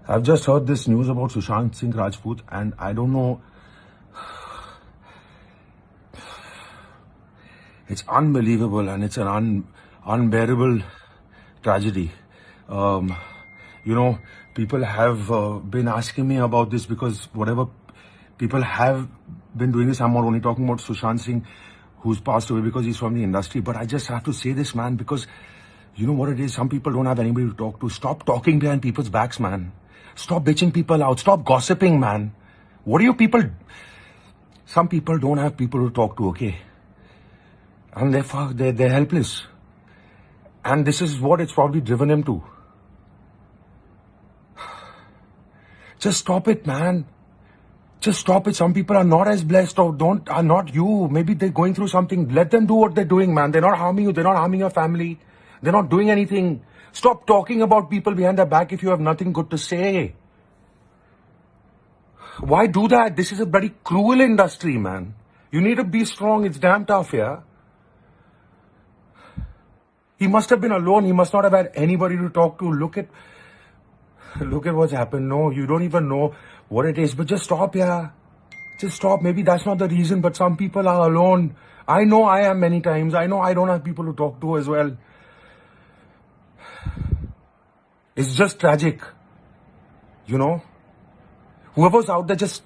I've just heard this news about Sushant Singh Rajput, and I don't know. It's unbelievable, and it's an unbearable tragedy. Um, you know, people have been asking me about this because whatever people have been doing this. I'm not only talking about Sushant Singh, who's passed away because he's from the industry, but I just have to say this, man, because you know what it is. Some people don't have anybody to talk to. Stop talking behind people's backs, man. Stop bitching people out. Stop gossiping, man. What do you people... Some people don't have people to talk to, okay? And they're helpless. And this is what it's probably driven him to. Just stop it, man. Just stop it. Some people are not as blessed or are not you. Maybe they're going through something. Let them do what they're doing, man. They're not harming you. They're not harming your family. They're not doing anything. Stop talking about people behind their back if you have nothing good to say. Why do that? This is a bloody cruel industry, man. You need to be strong. It's damn tough, yeah? He must have been alone. He must not have had anybody to talk to. Look at what's happened. No, you don't even know what it is. But just stop, yeah. Just stop. Maybe that's not the reason, but some people are alone. I know I am many times. I know I don't have people to talk to as well. It's just tragic. You know? Whoever's out there, just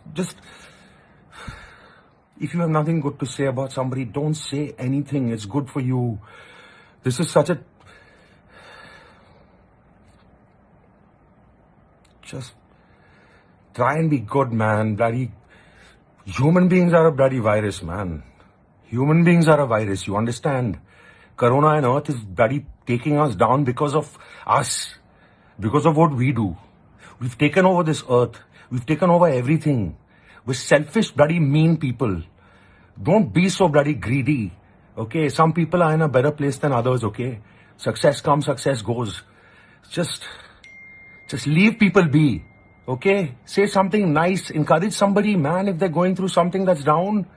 if you have nothing good to say about somebody, don't say anything. It's good for you. This is such a... Just try and be good, man. Bloody human beings are a bloody virus, man. Human beings are a virus, you understand? Corona and Earth is bloody taking us down because of us. Because of what we do. We've taken over this earth. We've taken over everything. We're selfish, bloody mean people. Don't be so bloody greedy. Okay, some people are in a better place than others, okay? Success comes, success goes. Just leave people be, okay? Say something nice, encourage somebody, man, if they're going through something that's down.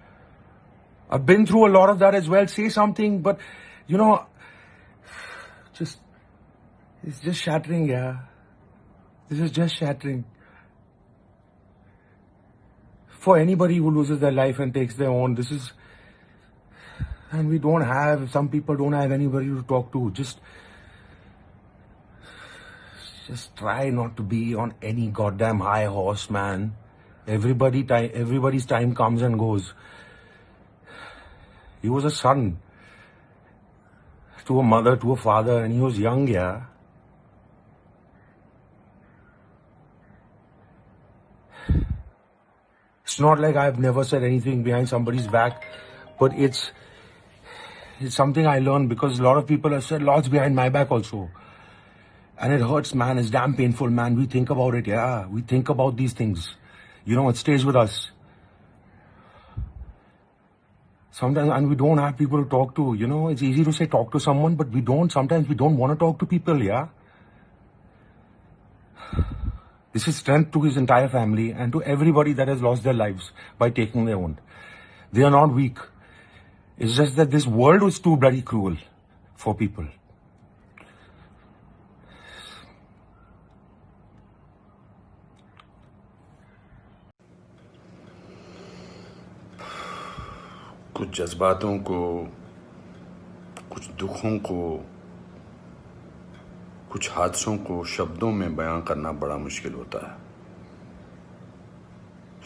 I've been through a lot of that as well. Say something, but, you know, it's just shattering, yeah. This is just shattering. For anybody who loses their life and takes their own, this is... And we don't have, some people don't have anybody to talk to. Just try not to be on any goddamn high horse, man. Everybody's time comes and goes. He was a son to a mother, to a father, and he was young, yeah. It's not like I've never said anything behind somebody's back, but it's something I learned because a lot of people have said lots behind my back also. And it hurts, man. It's damn painful, man. We think about it, yeah. We think about these things. You know, it stays with us. Sometimes, and we don't have people to talk to. You know, it's easy to say talk to someone, but we don't. Sometimes we don't want to talk to people, yeah. This is strength to his entire family and to everybody that has lost their lives by taking their own. They are not weak. It's just that this world was too bloody cruel for people. कुछ जज्बातों को, कुछ दुखों को, कुछ हादसों को शब्दों में बयां करना बड़ा मुश्किल होता है।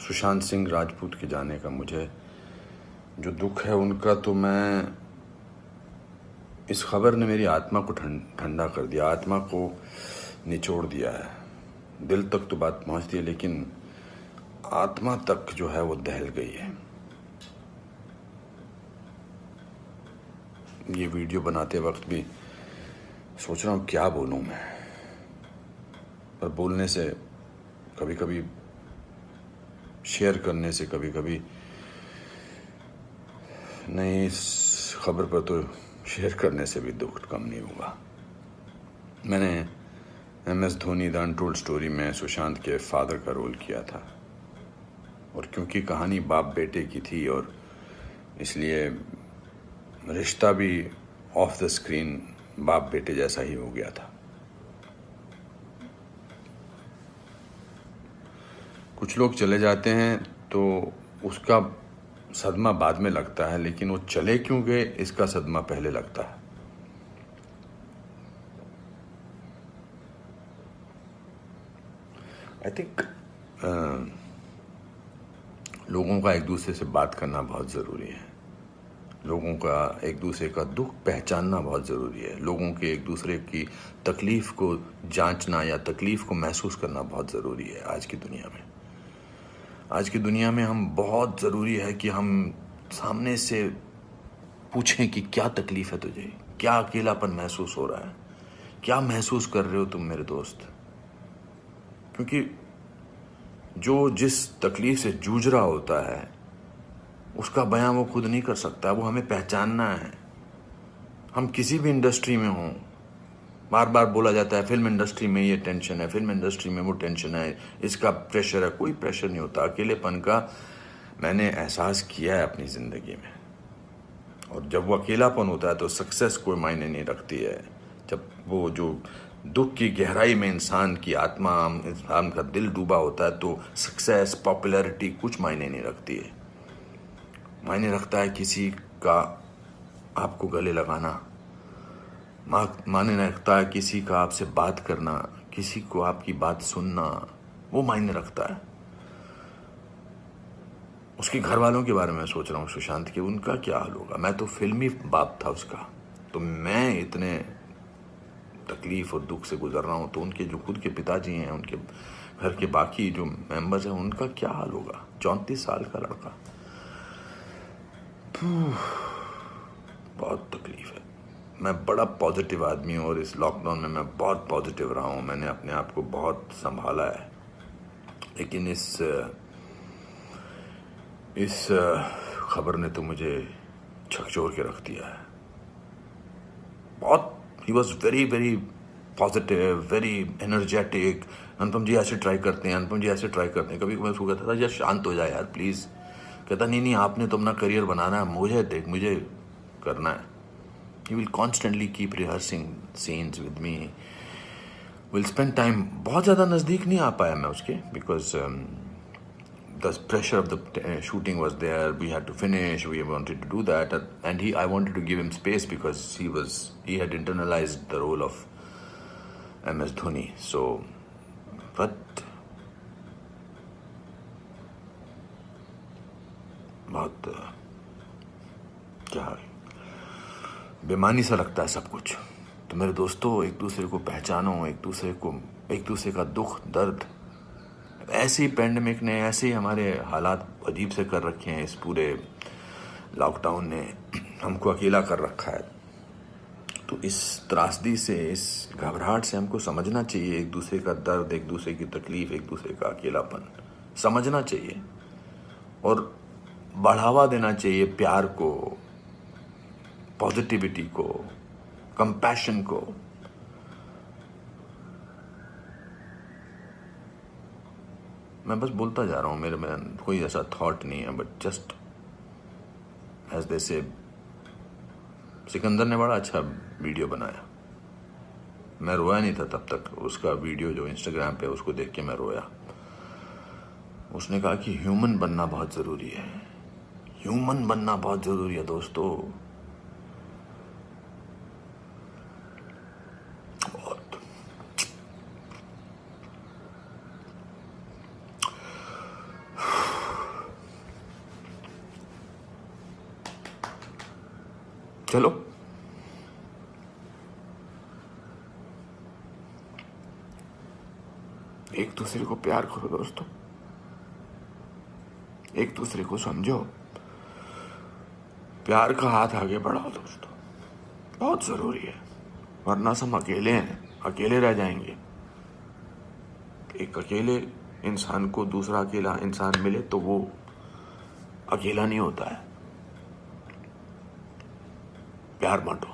सुशांत सिंह राजपूत के जाने का मुझे जो दुख है उनका, तो मैं इस खबर ने मेरी आत्मा को ठंडा कर दिया, आत्मा को निचोड़ दिया है। दिल तक तो बात पहुंचती है, लेकिन आत्मा तक जो है वो दहल गई है। ये वीडियो बनाते वक्त भी सोच रहा हूँ क्या बोलूँ मैं, पर बोलने से कभी कभी, शेयर करने से कभी कभी नहीं, इस खबर पर तो शेयर करने से भी दुख कम नहीं हुआ। मैंने MS Dhoni the untold story में सुशांत के फादर का रोल किया था, और क्योंकि कहानी बाप बेटे की थी और इसलिए रिश्ता भी ऑफ द स्क्रीन बाप बेटे जैसा ही हो गया था। कुछ लोग चले जाते हैं तो उसका सदमा बाद में लगता है, लेकिन वो चले क्यों गए इसका सदमा पहले लगता है। आई थिंक लोगों का एक दूसरे से बात करना बहुत ज़रूरी है। लोगों का एक दूसरे का दुख पहचानना बहुत ज़रूरी है। लोगों के एक दूसरे की तकलीफ़ को जांचना या तकलीफ़ को महसूस करना बहुत ज़रूरी है आज की दुनिया में। आज की दुनिया में हम बहुत ज़रूरी है कि हम सामने से पूछें कि क्या तकलीफ़ है तुझे, क्या अकेलापन महसूस हो रहा है, क्या महसूस कर रहे हो तुम मेरे दोस्त। क्योंकि जो जिस तकलीफ़ से जूझ रहा होता है उसका बयां वो खुद नहीं कर सकता, वो हमें पहचानना है। हम किसी भी इंडस्ट्री में हों, बार बार बोला जाता है फिल्म इंडस्ट्री में ये टेंशन है, फिल्म इंडस्ट्री में वो टेंशन है, इसका प्रेशर है। कोई प्रेशर नहीं होता। अकेलेपन का मैंने एहसास किया है अपनी ज़िंदगी में। और जब वो अकेलापन होता है तो सक्सेस कोई मायने नहीं रखती है। जब वो जो दुख की गहराई में इंसान की आत्मा, इंसान का दिल डूबा होता है तो सक्सेस, पॉपुलैरिटी कुछ मायने नहीं रखती है। मायने रखता है किसी का आपको गले लगाना, मायने रखता है किसी का आपसे बात करना, किसी को आपकी बात सुनना, वो मायने रखता है। उसके घर वालों के बारे में सोच रहा हूँ सुशांत के, उनका क्या हाल होगा। मैं तो फिल्मी बाप था उसका, तो मैं इतने तकलीफ और दुख से गुजर रहा हूँ, तो उनके जो खुद के पिताजी हैं, उनके घर के बाकी जो मेंबर्स हैं, उनका क्या हाल होगा। 34 साल का लड़का, बहुत तकलीफ है। मैं बड़ा पॉजिटिव आदमी हूँ और इस लॉकडाउन में मैं बहुत पॉजिटिव रहा हूँ। मैंने अपने आप को बहुत संभाला है, लेकिन इस खबर ने तो मुझे झकझोर के रख दिया है। बहुत ही was very very positive, very energetic. Anupam ji ऐसे ट्राई करते हैं, अनुपम जी ऐसे ट्राई करते हैं। कभी मैं उसको कहता था यार शांत हो जाए यार प्लीज़। कहता नहीं आपने तो अपना करियर बनाना है, मुझे देख, मुझे करना है। He will constantly keep rehearsing scenes with me, will spend time. बहुत ज़्यादा नज़दीक नहीं आ पाया मैं उसके, because the pressure of the shooting was there. We had to finish. We wanted to do that, and I wanted to give him space because he had internalized the role of MS Dhoni. So, but बहुत क्या बेमानी सा लगता है सब कुछ। तो मेरे दोस्तों, एक दूसरे को पहचानो, एक दूसरे का दुख दर्द। ऐसे ही पैंडेमिक ने, ऐसे ही हमारे हालात अजीब से कर रखे हैं। इस पूरे लॉकडाउन ने हमको अकेला कर रखा है। तो इस त्रासदी से, इस घबराहट से हमको समझना चाहिए एक दूसरे का दर्द, एक दूसरे की तकलीफ, एक दूसरे का अकेलापन समझना चाहिए और बढ़ावा देना चाहिए प्यार को, पॉजिटिविटी को, कंपैशन को। मैं बस बोलता जा रहा हूँ, मेरे में कोई ऐसा थॉट नहीं है, बट जस्ट एज दे से। सिकंदर ने बड़ा अच्छा वीडियो बनाया, मैं रोया नहीं था तब तक। उसका वीडियो जो इंस्टाग्राम पे, उसको देख के मैं रोया। उसने कहा कि ह्यूमन बनना बहुत ज़रूरी है, ह्यूमन बनना बहुत ज़रूरी है दोस्तों। बहुत चलो, एक दूसरे को प्यार करो दोस्तों, एक दूसरे को समझो, प्यार का हाथ आगे बढ़ाओ दोस्तों, बहुत जरूरी है। वरना हम अकेले हैं, अकेले रह जाएंगे। एक अकेले इंसान को दूसरा अकेला इंसान मिले तो वो अकेला नहीं होता है। प्यार बांटो।